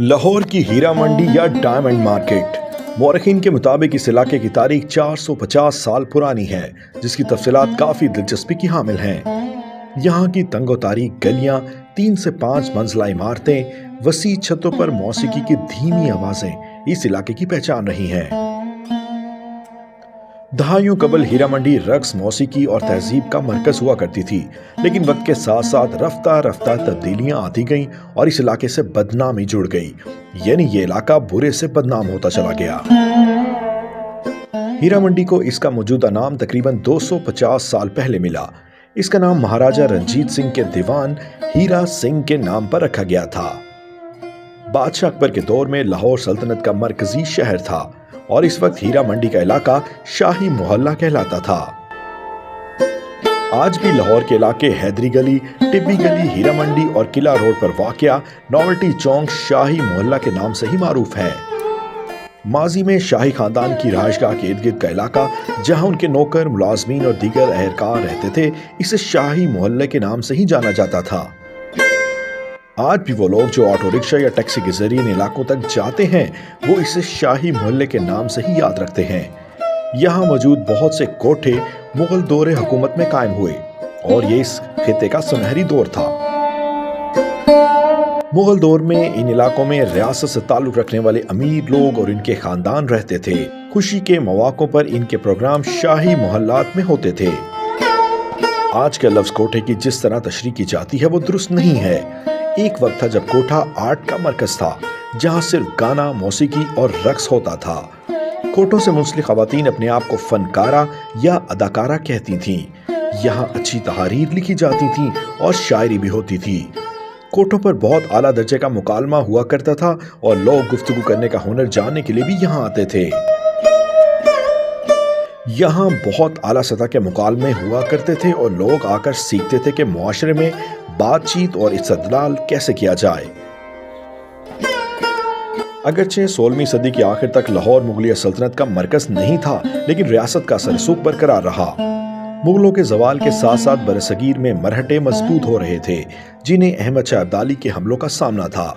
लाहौर की हीरा मंडी या diamond market. मौरखीन के मुताबिक इस इलाके की तारीख 450 साल पुरानी है, जिसकी तफसीलात काफी दिलचस्पी की हामिल हैं। यहाँ की तंगो तारीख गलियां, 3 से 5 मंजिला इमारतें, वसी छतों पर मौसीकी की धीमी आवाजें इस इलाके की पहचान रही हैं। दहाइयों कबल हीरा मंडी रक्स, मौसीकी और तहजीब का मरकज हुआ करती थी, लेकिन वक्त के साथ साथ रफ्ता रफ्ता तब्दीलियां आती गईं और इस इलाके से बदनामी जुड़ गई, यानी ये इलाका बुरे से बदनाम होता चला गया। हीरा मंडी को इसका मौजूदा नाम तकरीबन 250 साल पहले मिला। इसका नाम महाराजा रंजीत सिंह के दीवान हीरा सिंह के नाम पर रखा गया था। बादशाह अकबर के दौर में लाहौर सल्तनत का मरकजी शहर था और इस वक्त हीरा मंडी का इलाका शाही मोहल्ला कहलाता था। आज भी लाहौर के इलाके हैदरी गली, टिब्बी गली, हीरा मंडी और किला रोड पर वाक़या नॉवेल्टी चौक शाही मोहल्ला के नाम से ही मारूफ है। माजी में शाही खानदान की रहायशगाह के इर्द गिर्द का इलाका, जहां उनके नौकर, मुलाजमीन और दीगर अहलकार रहते थे, इसे शाही मोहल्ले के नाम से ही जाना जाता था। आज भी वो लोग जो ऑटो रिक्शा या टैक्सी के जरिए इन इलाकों तक जाते हैं, वो इसे शाही मोहल्ले के नाम से ही याद रखते हैं। यहाँ मौजूद बहुत से कोठे मुगल दौरे हुकूमत में कायम हुए और ये इस खिते का सुनहरी दौर था। मुगल दौर में इन इलाकों में रियासत से ताल्लुक रखने वाले अमीर लोग और इनके खानदान रहते थे। खुशी के मौक़ों पर इनके प्रोग्राम शाही मोहल्लात में होते थे। आज के लफ्ज़ कोठे की जिस तरह तशरीह की जाती है वो दुरुस्त नहीं है। एक वक्त था जब कोठा आर्ट का मरकज था, जहां सिर्फ गाना, मौसीकी और रक्स होता था। कोठों से मुंसलिक खवातीन अपने आप को फनकारा या अदाकारा कहती थीं। यहाँ अच्छी तहारीर लिखी जाती थी और शायरी भी होती थी। कोठों पर बहुत आला दर्जे का मुकालमा हुआ करता था और लोग गुफ्तगू करने का हुनर जानने के लिए भी यहाँ आते थे। यहाँ बहुत आला सतह के मुकालमे हुआ करते थे और लोग आकर सीखते थे कि मुआशरे में बातचीत और इस्तदलाल कैसे किया जाए। अगरचे 16वीं सदी के आखिर तक लाहौर मुगलिया सल्तनत का मरकज नहीं था, लेकिन रियासत का सरसूख बरकरार रहा। मुगलों के जवाल के साथ साथ बरसगीर में मरहटे मजबूत हो रहे थे, जिन्हें अहमद शाह अब्दाली के हमलों का सामना था।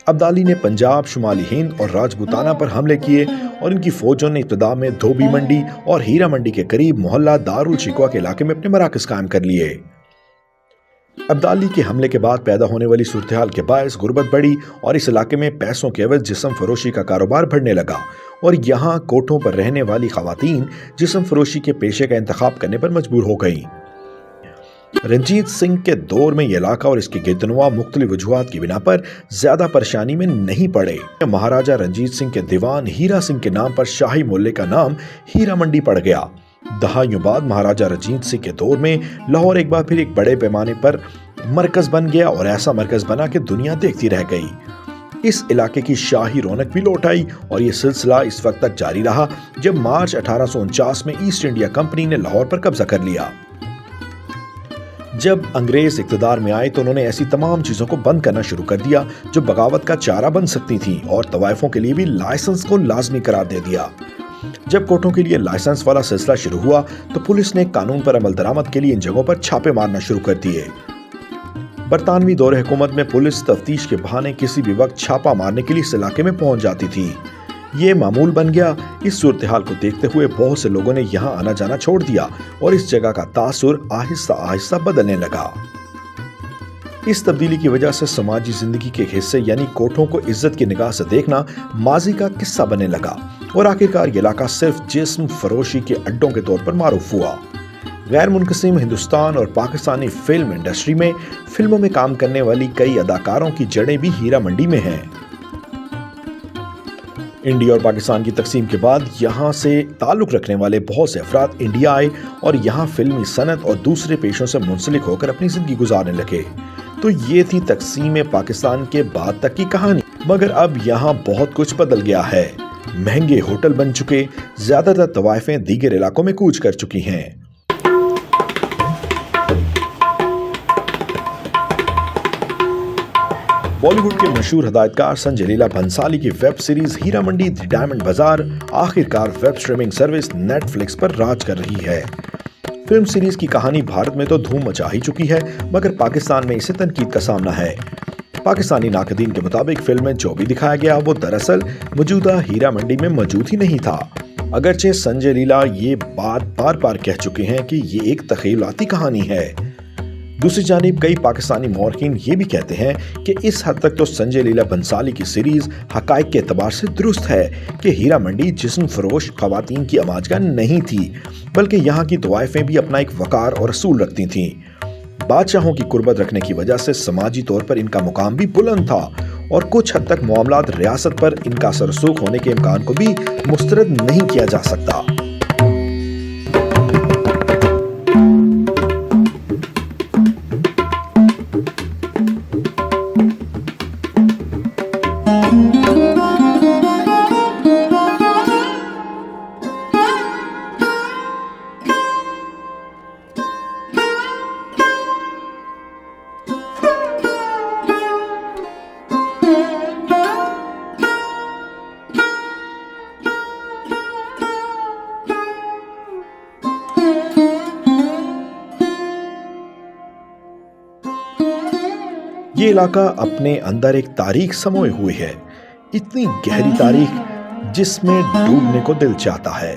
अब्दाली ने पंजाब, शुमाली हिंद और राजपूताना पर हमले किए और इनकी फौजों ने इब्तिदा में धोबी मंडी और हीरा मंडी के करीब मोहल्ला दारुल शिकवा के इलाके में अपने मराकज कायम कर लिए। अब्दाली के हमले के बाद पैदा होने वाली सूरत-ए-हाल के बायस गुर्बत बढ़ी और इस इलाके में पैसों के एवज जिस्म फरोशी का कारोबार बढ़ने लगा और यहाँ कोठों पर रहने वाली खवातीन जिस्म फरोशी के पेशे का इंतखाब करने पर मजबूर हो गईं। रंजीत सिंह के दौर में यह इलाका और इसके गिरदनुमा मुख्तलिफ वजूहात की बिना पर ज्यादा परेशानी में नहीं पड़े। महाराजा रंजीत सिंह के दीवान हीरा सिंह के नाम पर शाही मोहल्ले का नाम हीरा मंडी पड़ गया। दहाइयों बाद महाराजा रंजीत सिंह के दौर में लाहौर एक बार फिर एक बड़े पैमाने पर मरकज बन गया और ऐसा मरकज बना कि दुनिया देखती रह गई। इस इलाके की शाही रौनक भी लौट आई और यह सिलसिला इस वक्त तक जारी रहा जब मार्च 1849 में ईस्ट इंडिया कंपनी ने लाहौर पर कब्जा कर लिया। जब अंग्रेज इक्तदार में आए तो उन्होंने ऐसी तमाम चीजों को बंद करना शुरू कर दिया जो बगावत का चारा बन सकती थी और तवाइफों के लिए भी लाइसेंस को लाजमी करार दे दिया। जब कोठों के लिए लाइसेंस वाला सिलसिला शुरू हुआ तो पुलिस ने कानून पर अमल दरामद के लिए इन जगहों पर छापे मारना शुरू कर दिए। बरतानवी दौरे हुकूमत में पुलिस तफ्तीश के बहाने किसी भी वक्त छापा मारने के लिए इस इलाके में पहुंच जाती थी। ये मामूल बन गया। इस सूरत-ए-हाल को देखते हुए बहुत से लोगों ने यहाँ आना जाना छोड़ दिया और इस जगह का तासुर आहिस्ता आहिस्ता बदलने लगा। इस तब्दीली की वजह से समाजी जिंदगी के हिस्से यानी कोठों को इज्जत की निगाह से देखना माजी का किस्सा बनने लगा और आखिरकार ये इलाका सिर्फ जिस्म फरोशी के अड्डों के तौर पर मारूफ हुआ। गैर मुनक़सिम हिंदुस्तान और पाकिस्तानी फिल्म इंडस्ट्री में फिल्मों में काम करने वाली कई अदाकारों की जड़ें भी हीरा मंडी में हैं। इंडिया और पाकिस्तान की तकसीम के बाद यहाँ से ताल्लुक़ रखने वाले बहुत से अफराद इंडिया आए और यहाँ फिल्मी सनत और दूसरे पेशों से मुंसलिक होकर अपनी ज़िंदगी गुजारने लगे। तो ये थी तकसीम पाकिस्तान के बाद तक की कहानी। मगर अब यहाँ बहुत कुछ बदल गया है। महंगे होटल बन चुके, ज़्यादातर तवाइफें दीगर इलाकों में कूच कर चुकी हैं। बॉलीवुड के मशहूर हदायतकार संजय लीला भंसाली की web series Heeramandi the diamond Bazaar आखिरकार वेब स्ट्रीमिंग सर्विस नेटफ्लिक्स पर राज कर रही है। फिल्म सीरीज की कहानी भारत में तो धूम मचा ही चुकी है, मगर पाकिस्तान में इसे तनकीद का सामना है। पाकिस्तानी नाकदीन के मुताबिक फिल्म में जो भी दिखाया गया वो दरअसल मौजूदा हीरा मंडी में मौजूद ही नहीं था। अगरचे संजय लीला ये बात बार बार कह चुके हैं कि ये एक तख़यलाती कहानी है। दूसरी जानिब कई पाकिस्तानी मौरखीन ये भी कहते हैं कि इस हद तक तो संजय लीला भंसाली की सीरीज हकाइक के एतबार से दुरुस्त है कि हीरा मंडी जिस्म फरोश खवातीन की आमाजगाह नहीं थी, बल्कि यहाँ की तवाइफें भी अपना एक वकार और असूल रखती थीं। बादशाहों की कुर्बत रखने की वजह से समाजी तौर पर इनका मुकाम भी बुलंद था और कुछ हद तक मामलात रियासत पर इनका सरसूख होने के इम्कान को भी मुस्तरद नहीं किया जा सकता। ये इलाका अपने अंदर एक तारीख समोए हुए है, इतनी गहरी तारीख जिसमें डूबने को दिल चाहता है।